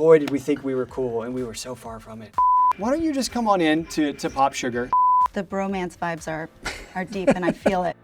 Boy, did we think we were cool, and we were so far from it. Why don't you just come on in to Popsugar? The bromance vibes are deep, and I feel it.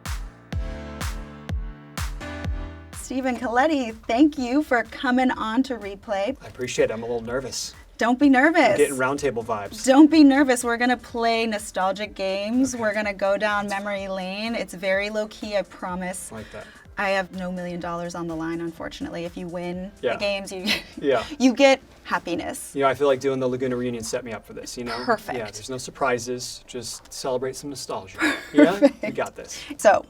Stephen Colletti, thank you for coming on to Replay. I appreciate it. I'm a little nervous. Don't be nervous. I'm getting roundtable vibes. Don't be nervous. We're going to play nostalgic games. Okay. We're going to go down memory lane. It's very low-key, I promise. I like that. I have no $1 million on the line, unfortunately. If you win the games, you get happiness. You know, I feel like doing the Laguna reunion set me up for this, you know? Perfect. Yeah, there's no surprises. Just celebrate some nostalgia. Yeah? You got this. So,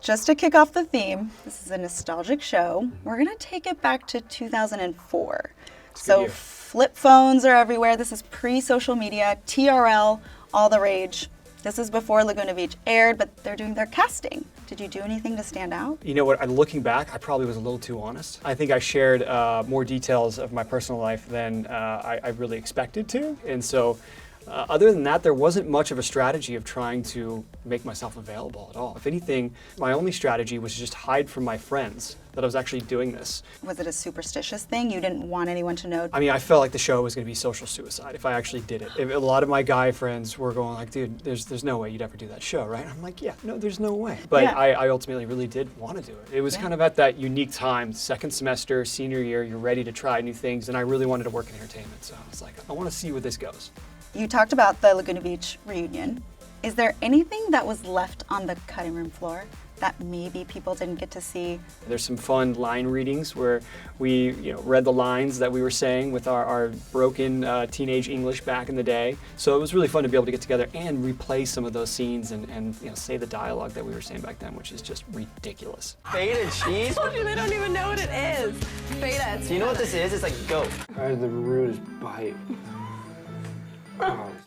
just to kick off the theme, this is a nostalgic show. We're going to take it back to 2004. So flip phones are everywhere. This is pre-social media, TRL, all the rage. This is before Laguna Beach aired, but they're doing their casting. Did you do anything to stand out? You know what, looking back, I probably was a little too honest. I think I shared more details of my personal life than I really expected to. And so other than that, there wasn't much of a strategy of trying to make myself available at all. If anything, my only strategy was just hide from my friends that I was actually doing this. Was it a superstitious thing? You didn't want anyone to know? I mean, I felt like the show was going to be social suicide if I actually did it. If a lot of my guy friends were going like, dude, there's no way you'd ever do that show, right? I'm like, yeah, no, there's no way. But I ultimately really did want to do it. It was kind of at that unique time, second semester, senior year, you're ready to try new things, and I really wanted to work in entertainment. So I was like, I want to see where this goes. You talked about the Laguna Beach reunion. Is there anything that was left on the cutting room floor that maybe people didn't get to see? There's some fun line readings where we read the lines that we were saying with our broken teenage English back in the day. So it was really fun to be able to get together and replay some of those scenes and say the dialogue that we were saying back then, which is just ridiculous. Feta cheese? I told you they don't even know what it is. Feta. Do you know what this is? It's like goat. I had the rudest bite.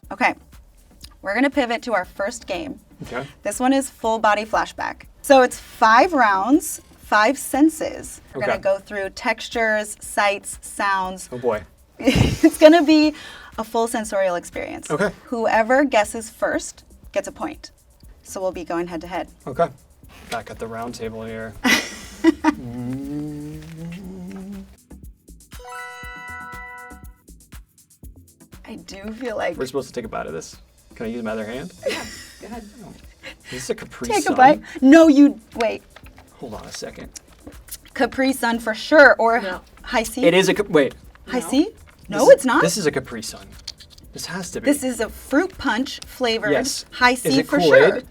Okay, we're gonna pivot to our first game. Okay. This one is full body flashback. So it's 5 rounds, 5 senses. We're gonna go through textures, sights, sounds. Oh boy. It's gonna be a full sensorial experience. Okay. Whoever guesses first gets a point. So we'll be going head to head. Okay. Back at the round table here. I do feel like... We're supposed to take a bite of this. Can I use my other hand? Yeah, go ahead. Oh. Is this a Capri Sun? Take a bite. No, wait. Hold on a second. Capri Sun for sure, or High C? It is a, wait. High C? No, it's not. This is a Capri Sun. This has to be. This is a fruit punch flavored High C is it for Kool-Aid?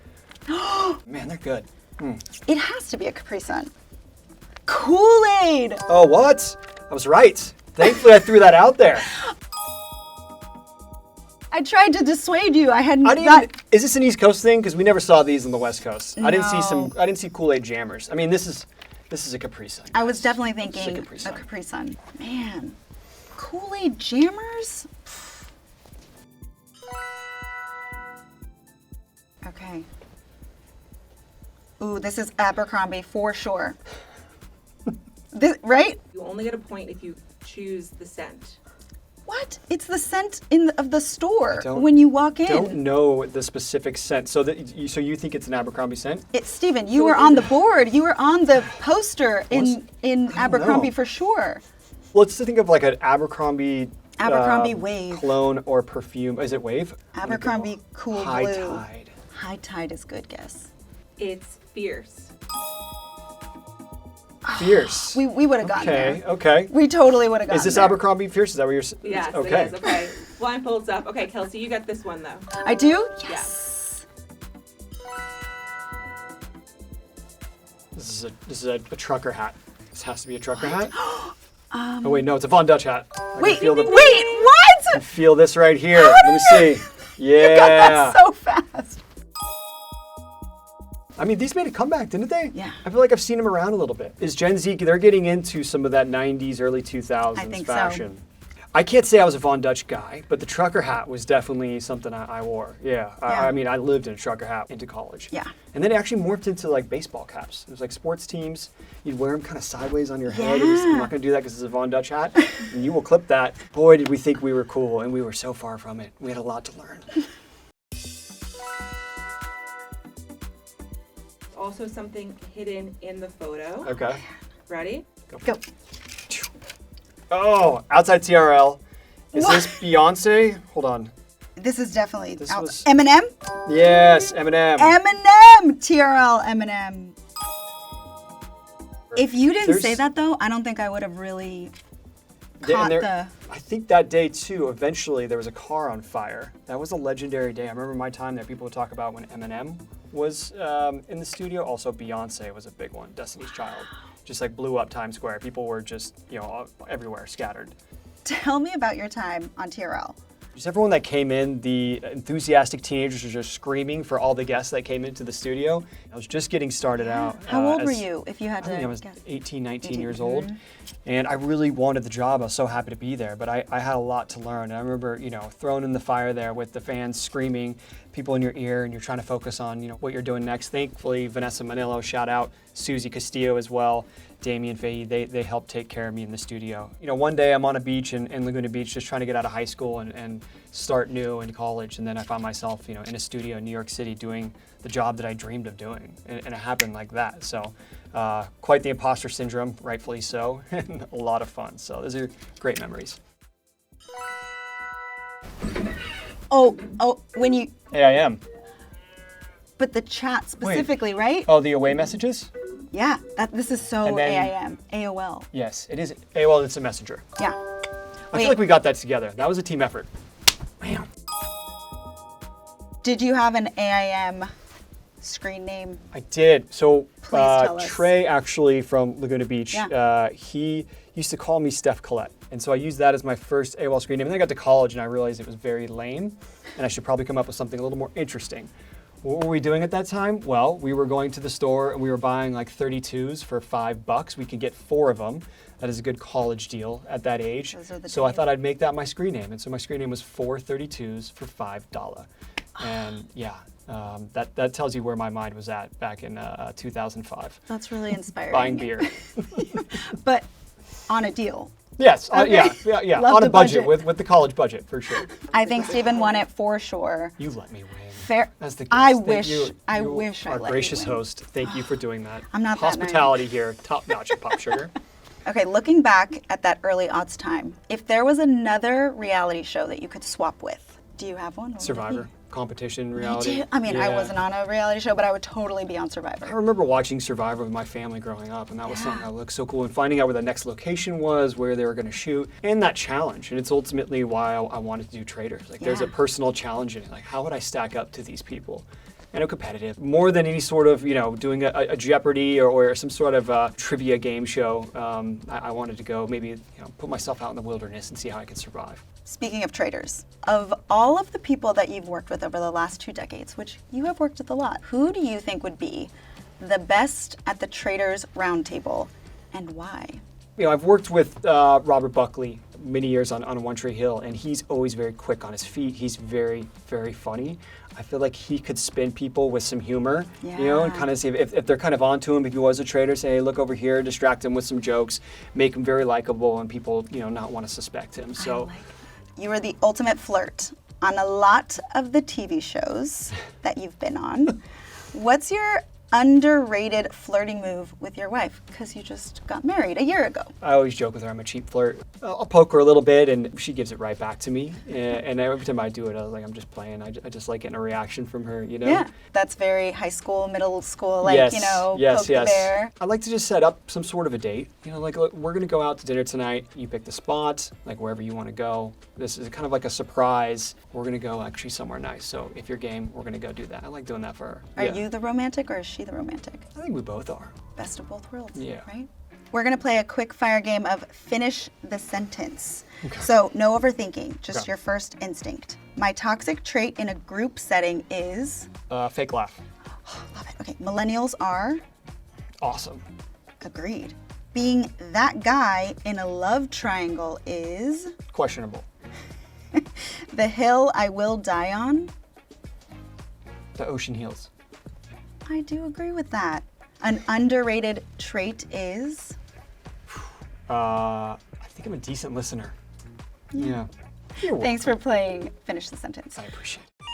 sure. Man, they're good. It has to be a Capri Sun. Kool-Aid! Oh, what? I was right. Thankfully, I threw that out there. I tried to dissuade you. I hadn't. Is this an East Coast thing? Because we never saw these on the West Coast. No. I didn't see Kool-Aid jammers. I mean, this is a Capri Sun. I was definitely thinking a Capri Sun. Man, Kool-Aid jammers. Okay. Ooh, this is Abercrombie for sure. Right? You only get a point if you choose the scent. What? It's the scent of the store when you walk in. I don't know the specific scent. So you think it's an Abercrombie scent? Stephen, you were on the board. You were on the poster in Abercrombie for sure. Well, let's think of like an Abercrombie Wave cologne or perfume. Is it Wave? Abercrombie Cool High Blue. Tide. High Tide is good guess. It's Fierce. Fierce. We would have gotten there. Okay. We totally would have gotten Is this there. Abercrombie Fierce? Is that what you're saying? Yes, okay. it is. Okay. Blindfolds up. Okay, Kelsey, you got this one though. I do? Yes. This is a trucker hat. This has to be a trucker hat. Oh wait, no, it's a Von Dutch hat. Wait, what? I feel this right here. Let me see. Yeah. You got that so fast. I mean, these made a comeback, didn't they? Yeah. I feel like I've seen them around a little bit. Is Gen Z, they're getting into some of that 90s, early 2000s fashion. So. I can't say I was a Von Dutch guy, but the trucker hat was definitely something I wore. Yeah. I mean, I lived in a trucker hat into college. Yeah. And then it actually morphed into like baseball caps. It was like sports teams. You'd wear them kind of sideways on your head. I'm not going to do that because it's a Von Dutch hat. And you will clip that. Boy, did we think we were cool, and we were so far from it. We had a lot to learn. Also something hidden in the photo. Okay. Ready? Go. Oh, outside TRL. Is this Beyonce? Hold on. This is definitely This out. was- Eminem? Yes, Eminem. Eminem! TRL Eminem. If you didn't say There's- that though, I don't think I would have really Yeah, caught and the... I think that day too, eventually there was a car on fire. That was a legendary day. I remember my time there, people would talk about when Eminem was in the studio. Also Beyonce was a big one, Destiny's Child. Just like blew up Times Square. People were just, everywhere, scattered. Tell me about your time on TRL. Just everyone that came in, the enthusiastic teenagers were just screaming for all the guests that came into the studio. I was just getting started out. How old were you, if you had I to think I was guess? 18, 19 years old. And I really wanted the job. I was so happy to be there, but I had a lot to learn. And I remember, thrown in the fire there with the fans screaming, people in your ear, and you're trying to focus on, what you're doing next. Thankfully, Vanessa Manillo, shout out, Susie Castillo as well, Damian Fahey, they helped take care of me in the studio. One day I'm on a beach in Laguna Beach just trying to get out of high school and start new in college, and then I found myself, in a studio in New York City doing the job that I dreamed of doing, and it happened like that. So quite the imposter syndrome, rightfully so, and a lot of fun. So those are great memories. Oh, when you... AIM. But the chat specifically, right? Oh, the away messages? Yeah, this is so And then- AIM, AOL. Yes, it is. AOL, it's a messenger. Yeah. I feel like we got that together. That was a team effort. Bam. Did you have an AIM screen name? I did. So Please tell us. Trey, actually from Laguna Beach, Yeah. he used to call me Steph Colletti. And so I used that as my first AOL screen name. And then I got to college and I realized it was very lame and I should probably come up with something a little more interesting. What were we doing at that time? Well, we were going to the store and we were buying like 32s for $5. We could get 4 of them. That is a good college deal at that age. Those are the So I days. thought I'd make that my screen name. And so my screen name was 4 32s for $5. And yeah, that tells you where my mind was at back in 2005. That's really inspiring. Buying beer. But on a deal. Yes, Okay. yeah. Love On a the budget, budget. with the college budget, for sure. I think Stephen won it for sure. You let me win. Fair. As the guest. I Thank wish you. I You wish I are let you gracious win. host. Thank you for doing that. I'm not that nice. Hospitality here, top notch at Popsugar. Okay, looking back at that early aughts time, if there was another reality show that you could swap with, do you have one? What would it be? Survivor, competition, Me reality. too. I mean, I Yeah. wasn't on a reality show, but I would totally be on I Survivor. remember watching Survivor with my family growing up, and that was Yeah. something that looked so cool. And finding out where the next location was, where they were going to shoot, and that challenge. And it's ultimately why I wanted to do Traitors. Like, there's a Yeah. personal challenge in it. Like, how would I stack up to these people? I know competitive, more than any sort of, doing a Jeopardy or some sort of trivia game show. I wanted to go maybe, put myself out in the wilderness and see how I could survive. Speaking of traitors, of all of the people that you've worked with over the last 2 decades, which you have worked with a lot, who do you think would be the best at the Traitors Roundtable and why? I've worked with Robert Buckley many years on One Tree Hill, and he's always very quick on his feet. He's very, very funny. I feel like he could spin people with some humor, and Yeah. kind of see if they're kind of onto him. If he was a traitor, say, hey, look over here, distract him with some jokes, make him very likable, and people, not want to suspect him. So, You were the ultimate flirt on a lot of the TV shows that you've been on. What's your underrated flirting move with your wife? Because you just got married a year ago. I always joke with her I'm a cheap flirt. I'll poke her a little bit, and she gives it right back to me. And every time I do it, I was like, I'm just playing. I just like getting a reaction from her, Yeah, that's very high school, middle school, yes, poke the bear. I like to just set up some sort of a date. Like, look, we're gonna go out to dinner tonight. You pick the spot, like wherever you want to go. This is kind of like a surprise. We're gonna go actually somewhere nice. So if you're game, we're gonna go do that. I like doing that for her. Are Yeah. you the romantic or is she the romantic? I think we both are. Best of both worlds, Yeah. right? We're gonna play a quick fire game of finish the sentence. So no overthinking, just Okay. your first instinct. My toxic trait in a group setting is, Fake laugh. love it, okay, millennials are, Awesome. agreed. Being that guy in a love triangle is, Questionable. the hill I will die on. The ocean heals. I do agree with that. An underrated trait is, I think I'm a decent listener. Yeah. You're welcome. thanks for playing finish the sentence. I appreciate it.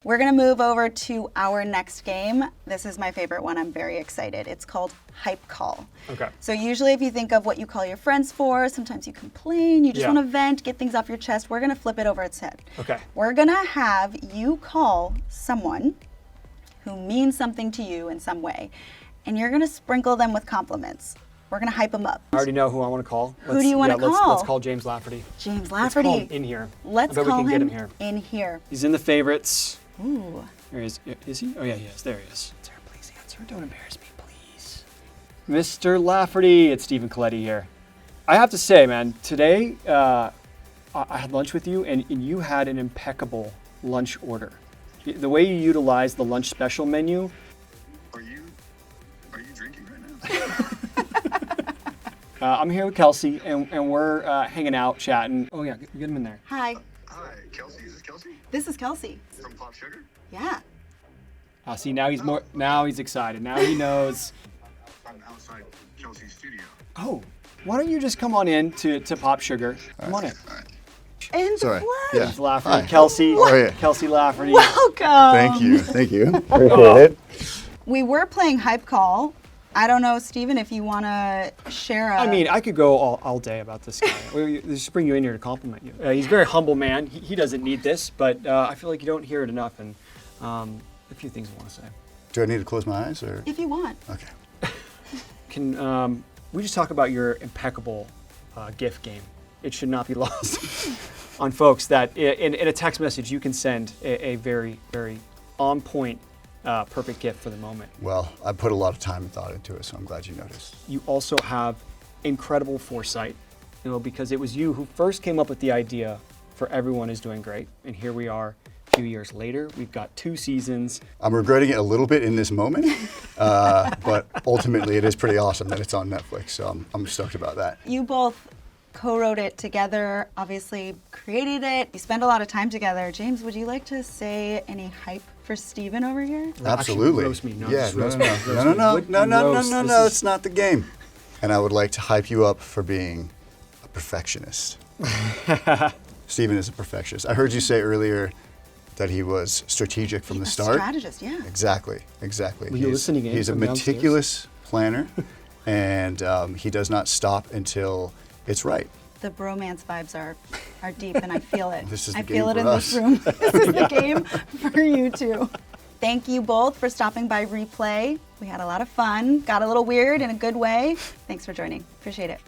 We're gonna move over to our next game. This is my favorite one. I'm very excited. It's called Hype Call. Okay. So usually if you think of what you call your friends for, sometimes you complain, you just Yeah. want to vent, get things off your chest. We're gonna flip it over its head. Okay. We're gonna have you call someone who means something to you in some way, and you're gonna sprinkle them with compliments. We're gonna hype them up. I already know who I want to call. Who do you wanna call? Let's call James Lafferty. James Let's call Lafferty. him in here. Let's I bet call we can get him him here. in here. He's in the favorites. Ooh. There he is. Is he? Oh yeah, he is. There he is. Sarah, please answer. Don't embarrass me, please. Mr. Lafferty, it's Stephen Colletti here. I have to say, man, today I had lunch with you, and you had an impeccable lunch order. The way you utilized the lunch special menu. Are you drinking right now? I'm here with Kelsey, and we're hanging out, chatting. Oh yeah, get him in there. Hi, Hi, Kelsey. Is this Kelsey? this is Kelsey. From Popsugar? Yeah. See, now he's more. Now he's excited. Now he knows. I'm outside Kelsey's studio. Oh, why don't you just come on in to Popsugar? Come on in. All right. In the Sorry. flesh. Yeah. James Lafferty, Hi. Kelsey, How are you? Kelsey Lafferty. Welcome. Thank you. Thank you. Appreciate it. We were playing Hype Call. I don't know, Steven, if you want to share a... I mean, I could go all day about this guy. We just bring you in here to compliment you. He's a very humble man. He doesn't need this, but I feel like you don't hear it enough, and a few things I want to say. Do I need to close my eyes or? If you want. Okay. Can we just talk about your impeccable gift game? It should not be lost on folks that in a text message you can send a very, very on point, perfect gift for the moment. Well, I put a lot of time and thought into it, so I'm glad you noticed. You also have incredible foresight, because it was you who first came up with the idea for Everyone is Doing Great, and here we are. A few years later, we've got 2 seasons. I'm regretting it a little bit in this moment, but ultimately it is pretty awesome that it's on Netflix, so I'm stoked about that. You both co-wrote it together, obviously created it. You spend a lot of time together. James, would you like to say any hype for Steven over here? Absolutely. roast me. No, yeah, just no, roast no, me. no, Roast no, me. no, Would no, no, roast. no, This no, is- it's not the game. And I would like to hype you up for being a perfectionist. Steven is a perfectionist. I heard you say earlier that he was strategic from the start. Strategist, yeah. Exactly. Were you listening in He's a from downstairs? meticulous planner, and he does not stop until it's right. The bromance vibes are deep, and I feel it. This is the I feel game it in for this us. room. This is the game for you two. Thank you both for stopping by Replay. We had a lot of fun. Got a little weird in a good way. Thanks for joining. Appreciate it.